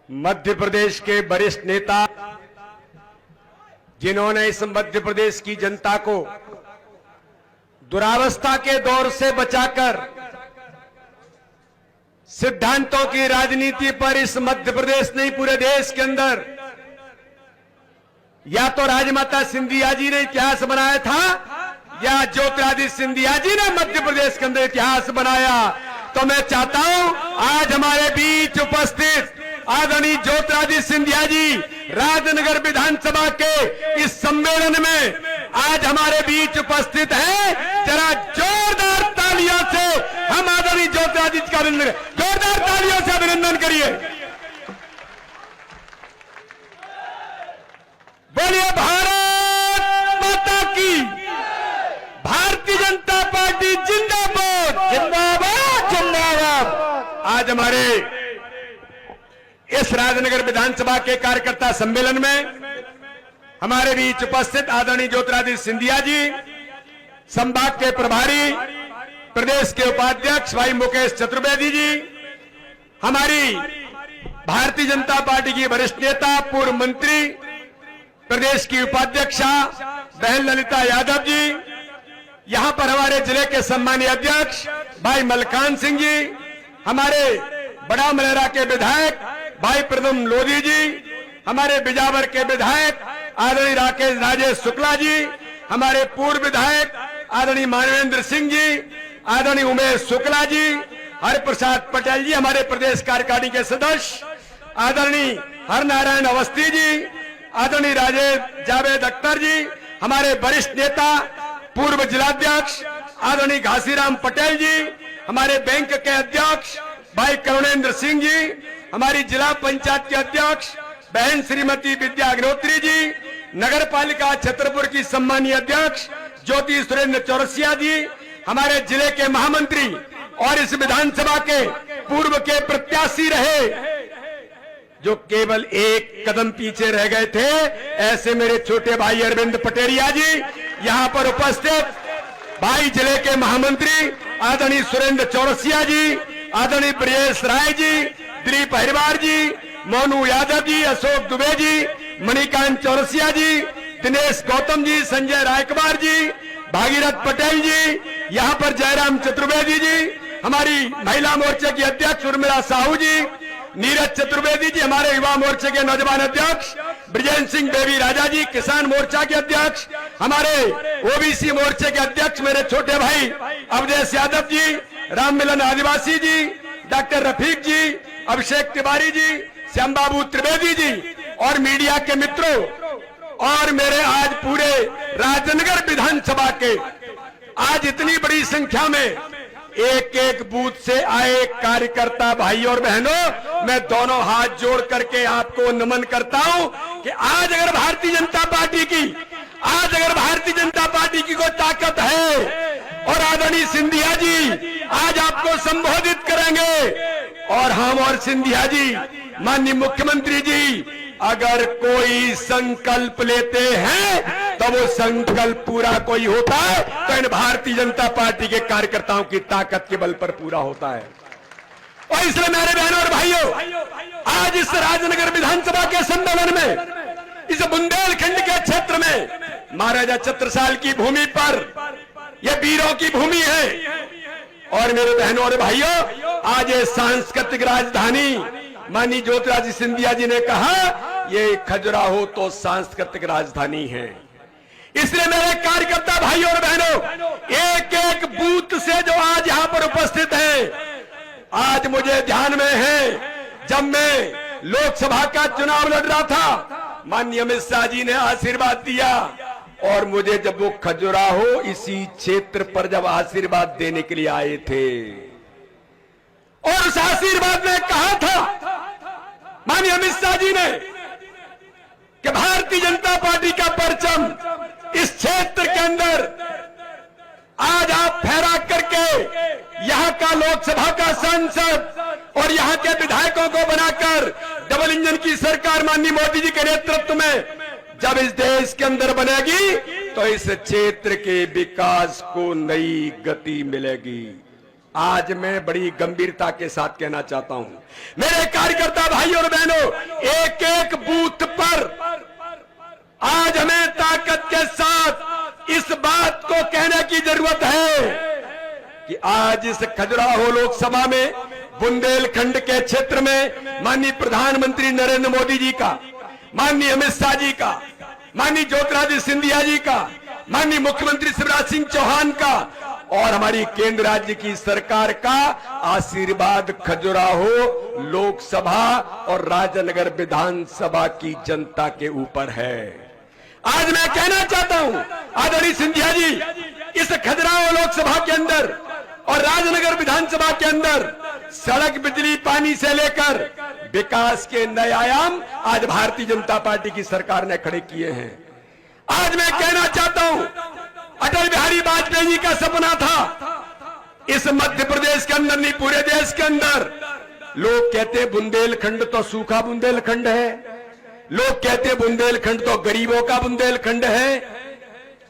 मध्य प्रदेश के वरिष्ठ नेता जिन्होंने इस मध्य प्रदेश की जनता को दुरावस्था के दौर से बचाकर सिद्धांतों की राजनीति पर इस मध्य प्रदेश नहीं पूरे देश के अंदर या तो राजमाता सिंधिया जी ने इतिहास बनाया था या ज्योतिरादित्य सिंधिया जी ने मध्य प्रदेश के अंदर इतिहास बनाया। तो मैं चाहता हूं आज हमारे बीच उपस्थित आदरणीय ज्योतिरादित्य सिंधिया जी राजनगर विधानसभा के इस सम्मेलन में आज हमारे बीच उपस्थित हैं। जरा जोरदार तालियों से हम आदरणीय ज्योतिरादित्य का अभिनंदन, जोरदार तालियों से अभिनंदन करिए। बोलिए भारत माता की, भारतीय जनता पार्टी जिंदाबाद, जिंदाबाद, जिंदाबाद। आज हमारे इस राजनगर विधानसभा के कार्यकर्ता सम्मेलन में हमारे बीच उपस्थित आदरणीय ज्योतिरादित्य सिंधिया जी, संभाग के प्रभारी, प्रदेश के उपाध्यक्ष भाई मुकेश चतुर्वेदी जी, हमारी भारतीय जनता पार्टी की वरिष्ठ नेता पूर्व मंत्री प्रदेश की उपाध्यक्षा बहन ललिता यादव जी, यहां पर हमारे जिले के सम्मानीय अध्यक्ष भाई मलकान सिंह जी, हमारे बड़ा मलेरा के विधायक भाई प्रदम लोधी जी, हमारे बिजावर के विधायक आदरणीय राजेश शुक्ला जी, हमारे पूर्व विधायक आदरणीय मानवेंद्र सिंह जी, आदरणीय उमेश शुक्ला जी, हरिप्रसाद पटेल जी, हमारे प्रदेश कार्यकारिणी के सदस्य आदरणीय हरनारायण अवस्थी जी, आदरणीय राजेश जावेद अख्तर जी, हमारे वरिष्ठ नेता पूर्व जिलाध्यक्ष आदरणीय घासीराम पटेल जी, हमारे बैंक के अध्यक्ष भाई करुणेंद्र सिंह जी, हमारी जिला पंचायत के अध्यक्ष बहन श्रीमती विद्या अग्निहोत्री जी, नगर पालिका छतरपुर की सम्मानीय अध्यक्ष ज्योति सुरेंद्र चौरसिया जी, हमारे जिले के महामंत्री और इस विधानसभा के पूर्व के प्रत्याशी रहे जो केवल एक कदम पीछे रह गए थे, ऐसे मेरे छोटे भाई अरविंद पटेरिया जी, यहां पर उपस्थित भाई जिले के महामंत्री आदरणीय सुरेंद्र चौरसिया जी, आदरणीय ब्रजेश राय जी, दिलीप हरिवार जी, मोनू यादव जी, अशोक दुबे जी, मणिकांत चौरसिया जी, दिनेश गौतम जी, संजय रायकुमार जी, भागीरथ पटेल जी, यहां पर जयराम चतुर्वेदी जी, हमारी महिला मोर्चे की अध्यक्ष उर्मिला साहू जी, नीरज चतुर्वेदी जी, हमारे युवा मोर्चे के नौजवान अध्यक्ष ब्रजेंद्र सिंह बेबी राजा जी, किसान मोर्चा के अध्यक्ष, हमारे ओबीसी मोर्चे के अध्यक्ष मेरे छोटे भाई अवधेश यादव जी, राम मिलन आदिवासी जी, डॉक्टर रफीक जी, अभिषेक तिवारी जी, श्याम बाबू त्रिवेदी जी और मीडिया के मित्रों और मेरे आज पूरे राजनगर विधानसभा के आज इतनी बड़ी संख्या में एक एक बूथ से आए कार्यकर्ता भाई और बहनों, मैं दोनों हाथ जोड़ करके आपको नमन करता हूं कि आज अगर भारतीय जनता पार्टी की कोई ताकत है और आदरणीय सिंधिया जी आज आपको संबोधित करेंगे और हम और सिंधिया जी माननीय मुख्यमंत्री जी अगर कोई संकल्प लेते हैं तो वो संकल्प पूरा कोई होता है तो इन भारतीय जनता पार्टी के कार्यकर्ताओं की ताकत के बल पर पूरा होता है। और इसलिए मेरे बहनों और भाइयों, आज इस राजनगर विधानसभा के सम्मेलन में इस बुंदेलखंड के क्षेत्र में महाराजा छत्रसाल की भूमि पर यह वीरों की भूमि है और मेरे बहनों और भाइयों, आज ये सांस्कृतिक राजधानी माननीय ज्योतिरादित्य सिंधिया जी ने कहा ये खजुराहो तो सांस्कृतिक राजधानी है। इसलिए मेरे कार्यकर्ता भाइयों और बहनों, एक एक बूथ से जो आज यहां पर उपस्थित हैं, आज मुझे ध्यान में है जब मैं लोकसभा का चुनाव लड़ रहा था, माननीय अमित शाह जी ने आशीर्वाद दिया और मुझे जब वो खजुराहो इसी क्षेत्र पर जब आशीर्वाद देने के लिए आए थे और उस आशीर्वाद में कहा था माननीय अमित शाह जी ने कि भारतीय जनता पार्टी का परचम इस क्षेत्र के अंदर आज आप फहरा करके यहां का लोकसभा का सांसद और यहां के विधायकों को बनाकर डबल इंजन की सरकार माननीय मोदी जी के नेतृत्व में जब इस देश के अंदर बनेगी तो इस क्षेत्र के विकास को नई गति मिलेगी। आज मैं बड़ी गंभीरता के साथ कहना चाहता हूं, मेरे कार्यकर्ता भाइयों और बहनों, एक एक बूथ पर आज हमें ताकत के साथ इस बात को कहने की जरूरत है कि आज इस खजुराहो लोकसभा में बुंदेलखंड के क्षेत्र में माननीय प्रधानमंत्री नरेंद्र मोदी जी का, माननीय अमित शाह जी का, माननीय ज्योतिरादित्य सिंधिया जी का, माननीय मुख्यमंत्री शिवराज सिंह चौहान का और हमारी केंद्र राज्य की सरकार का आशीर्वाद खजुराहो लोकसभा और राजनगर विधानसभा की जनता के ऊपर है। आज मैं कहना चाहता हूं आदरणीय सिंधिया जी, इस खजुराहो लोकसभा के अंदर और राजनगर विधानसभा के अंदर सड़क, बिजली, पानी से लेकर विकास के नए आयाम आज भारतीय जनता पार्टी की सरकार ने खड़े किए हैं। आज मैं कहना चाहता हूं, अटल बिहारी वाजपेयी जी का सपना था इस मध्य प्रदेश के अंदर नहीं पूरे देश के अंदर। लोग कहते बुंदेलखंड तो सूखा बुंदेलखंड है, लोग कहते बुंदेलखंड तो गरीबों का बुंदेलखंड है,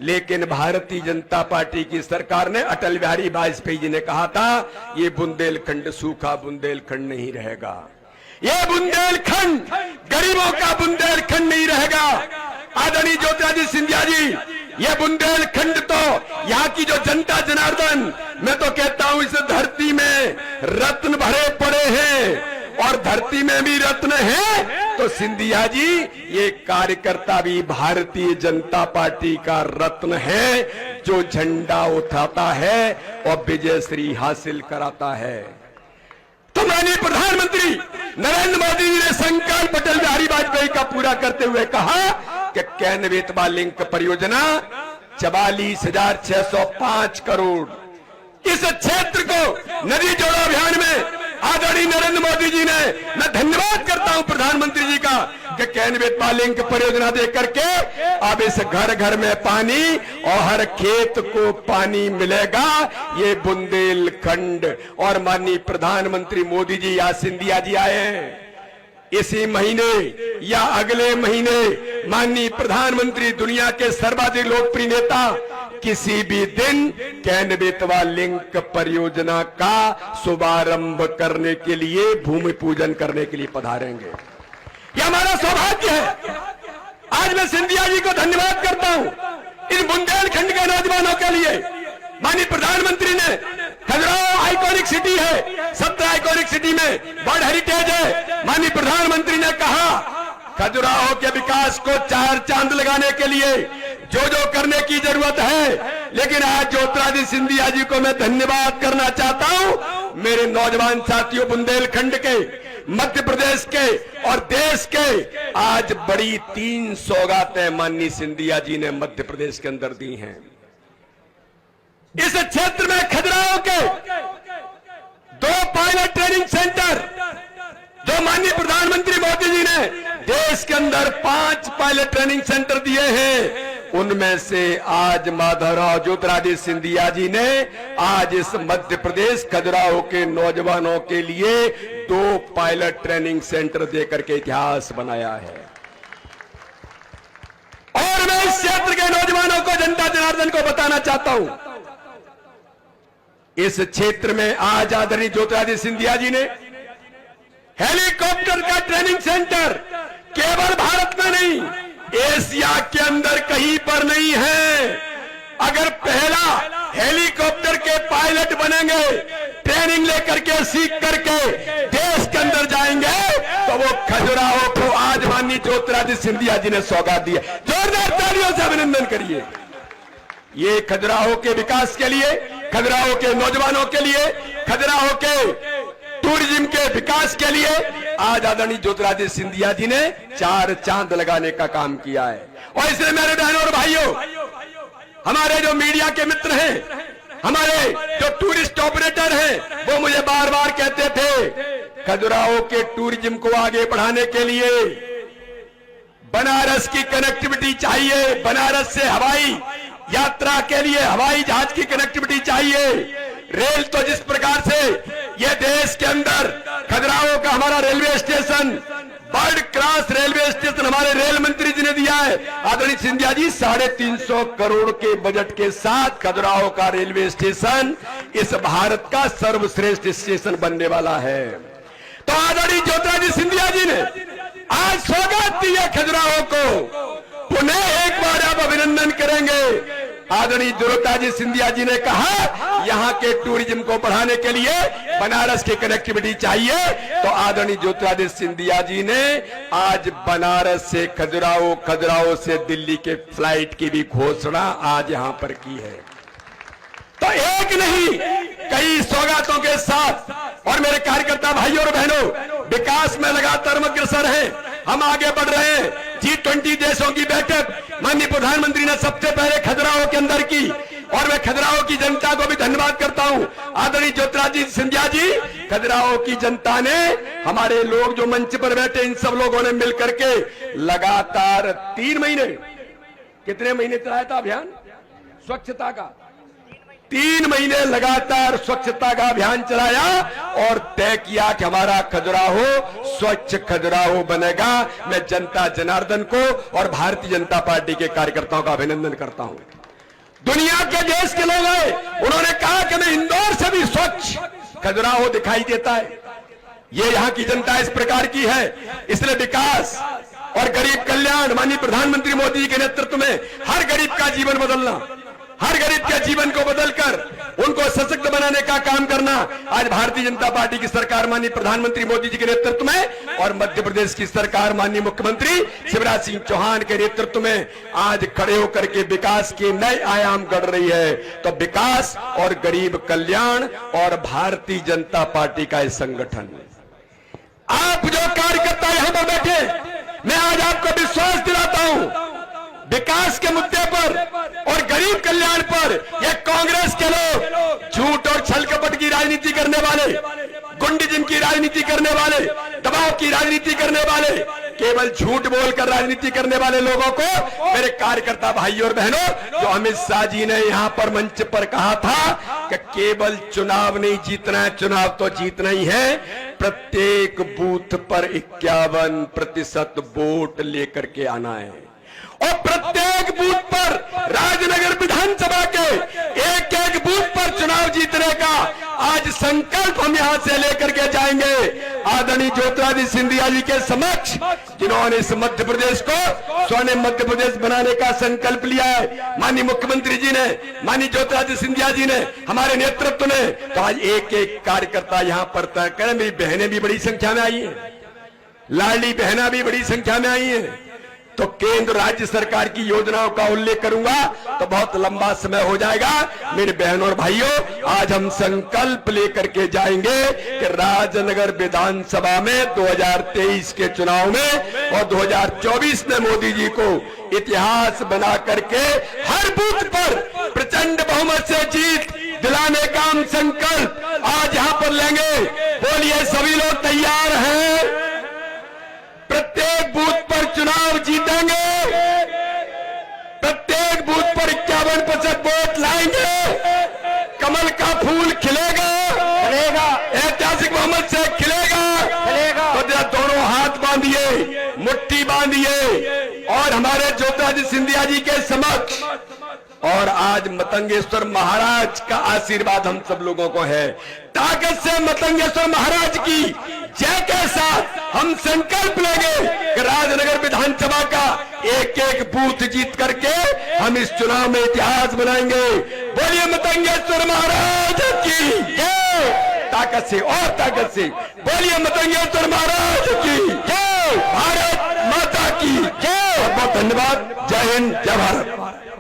लेकिन भारतीय जनता पार्टी की सरकार ने, अटल बिहारी वाजपेयी जी ने कहा था ये बुंदेलखंड सूखा बुंदेलखंड नहीं रहेगा, ये बुंदेलखंड गरीबों का बुंदेलखंड नहीं रहेगा। आदरणीय ज्योतिरादित्य सिंधिया जी, ये बुंदेलखंड तो यहाँ की जो जनता जनार्दन, मैं तो कहता हूं इस धरती में रत्न भरे पड़े हैं और धरती में भी रत्न है, तो सिंधिया जी ये कार्यकर्ता भी भारतीय जनता पार्टी का रत्न है जो झंडा उठाता है और विजयश्री हासिल कराता है। तो माननीय प्रधानमंत्री नरेंद्र मोदी जी ने संकल्प अटल बिहारी वाजपेयी का पूरा करते हुए कहा कि कैन बेतवा लिंक परियोजना 44,605 करोड़ इस क्षेत्र को नदी जोड़ो अभियान में आदरणीय नरेंद्र मोदी जी ने, मैं धन्यवाद करता हूं प्रधानमंत्री जी का कि कैन बेतवा लिंक परियोजना दे करके अब इस घर घर में पानी और हर खेत को पानी मिलेगा। ये बुंदेलखंड और माननीय प्रधानमंत्री मोदी जी या सिंधिया जी आए हैं, इसी महीने या अगले महीने माननीय प्रधानमंत्री दुनिया के सर्वाधिक लोकप्रिय नेता किसी भी दिन कैन बेतवा लिंक परियोजना का शुभारंभ करने के लिए, भूमि पूजन करने के लिए पधारेंगे। यह हमारा सौभाग्य है। आज मैं सिंधिया जी को धन्यवाद करता हूं इन बुंदेलखंड के नौजवानों के लिए। माननीय प्रधानमंत्री ने, खजुराहो आइकॉनिक सिटी है, 17 आइकॉनिक सिटी में वर्ल्ड हेरिटेज है। माननीय प्रधानमंत्री ने कहा खजुराहो के विकास को 4 चांद लगाने के लिए जो जो करने की जरूरत है, लेकिन आज ज्योतिरादित्य सिंधिया जी को मैं धन्यवाद करना चाहता हूं। मेरे नौजवान साथियों, बुंदेलखंड के, मध्य प्रदेश के और देश के आज बड़ी 3 सौगातें माननीय सिंधिया जी ने मध्य प्रदेश के अंदर दी हैं। इस क्षेत्र में खजुराहो के 2 पायलट ट्रेनिंग सेंटर जो माननीय प्रधानमंत्री मोदी जी ने देश के अंदर 5 पायलट ट्रेनिंग सेंटर दिए हैं, उनमें से आज माधवराव ज्योतिरादित्य सिंधिया जी ने आज इस मध्य प्रदेश खजुराहो के नौजवानों के लिए 2 पायलट ट्रेनिंग सेंटर देकर के इतिहास बनाया है। और मैं इस क्षेत्र के नौजवानों को, जनता जनार्दन को बताना चाहता हूं, इस क्षेत्र में आज आदरणीय ज्योतिरादित्य सिंधिया जी ने हेलीकॉप्टर का ट्रेनिंग सेंटर केवल भारत में नहीं, एशिया के अंदर कहीं पर नहीं है। अगर पहला हेलीकॉप्टर के पायलट बनेंगे, ट्रेनिंग लेकर के, सीख करके देश के अंदर जाएंगे, तो वो खजुराहो को आज माननीय ज्योतिरादित्य सिंधिया जी ने सौगात दी है। जोरदार तालियों से अभिनंदन करिए। ये खजुराहो के विकास के लिए, खजुराहो के नौजवानों के लिए, खजुराहो के टूरिज्म के विकास के लिए आज आदरणीय ज्योतिरादित्य सिंधिया जी ने 4 चांद लगाने का काम किया है। और इसलिए मेरे बहनों और भाइयों, हमारे जो मीडिया के मित्र हैं, हमारे जो टूरिस्ट ऑपरेटर हैं, वो मुझे बार बार कहते थे खजुराहो के टूरिज्म को आगे बढ़ाने के लिए बनारस की कनेक्टिविटी चाहिए, बनारस से हवाई यात्रा के लिए हवाई जहाज की कनेक्टिविटी चाहिए। रेल तो जिस प्रकार से ये देश के अंदर खजुराहो का हमारा railway station, world class railway station हमारे रेल मंत्री जी ने दिया है। आदरणीय सिंधिया जी 350 करोड़ के बजट के साथ खजुराहो का रेलवे स्टेशन इस भारत का सर्वश्रेष्ठ स्टेशन बनने वाला है। तो आदरणीय ज्योतिरादित्य सिंधिया जी ने लिया खजुराहो को। पुनः एक बार आप अभिनंदन करेंगे। आदरणीय ज्योतिरादित्य सिंधिया जी ने कहा यहाँ के टूरिज्म को बढ़ाने के लिए बनारस की कनेक्टिविटी चाहिए, तो आदरणीय ज्योतिरादित्य सिंधिया जी ने आज बनारस से खजुराहो, खजुराहो से दिल्ली के फ्लाइट की भी घोषणा आज यहाँ पर की है। तो एक नहीं कई सौगातों के साथ, और मेरे कार्यकर्ता भाइयों और बहनों, विकास में लगातार अग्रसर हैं, हम आगे बढ़ रहे हैं। G20 देशों की बैठक माननीय प्रधानमंत्री ने सबसे पहले खजुराहो के अंदर की, और मैं खजुराहो की जनता को भी धन्यवाद करता हूं। आदरणीय ज्योतिरादित्य सिंधिया जी, खजुराहो की जनता ने, हमारे लोग जो मंच पर बैठे, इन सब लोगों ने मिलकर के लगातार 3 महीने, कितने महीने चलाया था अभियान स्वच्छता का? 3 महीने लगातार स्वच्छता का अभियान चलाया और तय किया कि हमारा खजुराहो स्वच्छ खजुराहो बनेगा। मैं जनता जनार्दन को और भारतीय जनता पार्टी के कार्यकर्ताओं का अभिनंदन करता हूं। दुनिया के देश के लोग आए, उन्होंने कहा कि मैं इंदौर से भी स्वच्छ खजुराहो दिखाई देता है। ये यहां की जनता इस प्रकार की है। इसलिए विकास और गरीब कल्याण, माननीय प्रधानमंत्री मोदी जी के नेतृत्व में हर गरीब का जीवन बदलना, हर गरीब के जीवन को बदलकर उनको सशक्त बनाने का काम करना, आज भारतीय जनता पार्टी की सरकार माननीय प्रधानमंत्री मोदी जी के नेतृत्व में और मध्य प्रदेश की सरकार माननीय मुख्यमंत्री शिवराज सिंह चौहान के नेतृत्व में आज खड़े होकर के विकास के नए आयाम गढ़ रही है। तो विकास और गरीब कल्याण और भारतीय जनता पार्टी का संगठन, आप जो कार्यकर्ता यहां पर बैठे, मैं आज आपको विश्वास दिलाता हूं, विकास के मुद्दे पर और गरीब कल्याण पर ये कांग्रेस के लोग झूठ और छल कपट की राजनीति करने वाले, गुंडीज्म की राजनीति करने वाले, दबाव की राजनीति करने वाले, केवल झूठ बोलकर राजनीति करने वाले लोगों को, मेरे कार्यकर्ता भाइयों और बहनों, जो अमित शाह जी ने यहां पर मंच पर कहा था कि केवल चुनाव नहीं जीतना है, चुनाव तो जीतना ही है, प्रत्येक बूथ पर 51% वोट लेकर के आना है और प्रत्येक बूथ पर राजनगर विधानसभा के एक एक बूथ पर चुनाव जीतने का आज संकल्प हम यहां से लेकर के जाएंगे। आदरणीय ज्योतिरादित्य सिंधिया जी के समक्ष, जिन्होंने इस मध्य प्रदेश को स्वर्णिम मध्य प्रदेश बनाने का संकल्प लिया है, माननीय मुख्यमंत्री जी ने, माननीय ज्योतिरादित्य सिंधिया जी ने, हमारे नेतृत्व ने, तो आज एक एक कार्यकर्ता यहां पर तय करें। मेरी बहनें भी बड़ी संख्या में आई है, लाडली बहना भी बड़ी संख्या में आई है। तो केंद्र राज्य सरकार की योजनाओं का उल्लेख करूंगा तो बहुत लंबा समय हो जाएगा। मेरे बहनों और भाइयों, आज हम संकल्प लेकर के जाएंगे कि राजनगर विधानसभा में 2023 के चुनाव में और 2024 में मोदी जी को इतिहास बना करके हर बूथ पर प्रचंड बहुमत से जीत दिलाने का हम संकल्प आज यहां पर लेंगे। बोलिए, सभी लोग तैयार हैं? प्रत्येक बूथ पर चुनाव जीतेंगे, प्रत्येक बूथ पर 51% वोट लाएंगे, कमल का फूल खिलेगा, ऐतिहासिक बहुमत से खिलेगा। तो जरा दोनों हाथ बांधिए, मुट्ठी बांधिए और हमारे ज्योतिरादित्य सिंधिया जी के समक्ष, और आज मतंगेश्वर महाराज का आशीर्वाद हम सब लोगों को है। ताकत से मतंगेश्वर महाराज की जय के साथ हम संकल्प लेंगे कि राजनगर विधानसभा का एक एक बूथ जीत करके हम इस चुनाव में इतिहास बनाएंगे। बोलिए मतंगेश्वर महाराज की जय। ताकत से और ताकत से बोलिए मतंगेश्वर महाराज की जय। भारत माता की जय। बहुत बहुत धन्यवाद। जय हिंद, जय भारत।